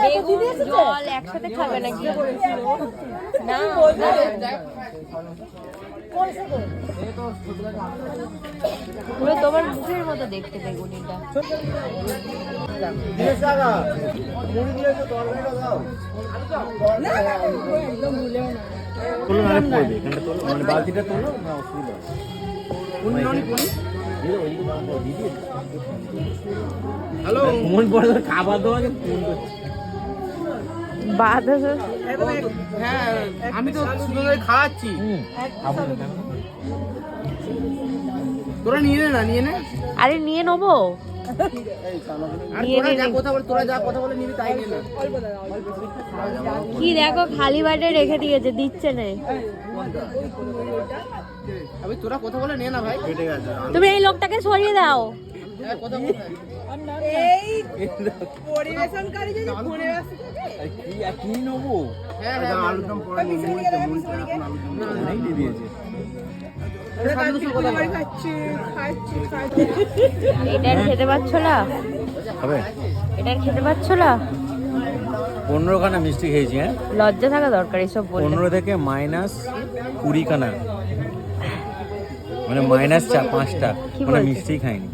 বেগুন জল একসাথে খাবে নাকি? না পুরো তোমার মুখের মতো দেখতে বেগুনিটা। বালতিটা তোলো না, অসুবিধা হ্যালো ফোন পরে খাবার তোমাকে ফোন করছি। হ্যাঁ আমি তো খাওয়াচ্ছি, তোরা নিয়ে নে না, নিয়ে নে। আরে নিয়ে নেবো, তোরা যা কথা বলে নিবি তাই নিয়ে নে। কি দেখো খালি বাটে রেখে দিয়েছে, দিচ্ছে না। আমি তোরা কথা বলে নে না ভাই, কেটে গেছে। তুমি এই লোকটাকে সরিয়ে দাও। কথা বল এই পরিবেশনকারী যদি ফোনে ব্যস্ত থাকে কি নেবো? হ্যাঁ আলুদম পড়া নিয়ে দিয়েছে। এটার খেতে পাচ্ছ না? হবে এটার খেতে পাচ্ছ না? 15 খানা মিষ্টি খেয়েছি। হ্যাঁ লজ্জা থাকা দরকার এসব বললে। 15 থেকে -20 খানা, মানে -5টা, মানে মিষ্টি খাইনি।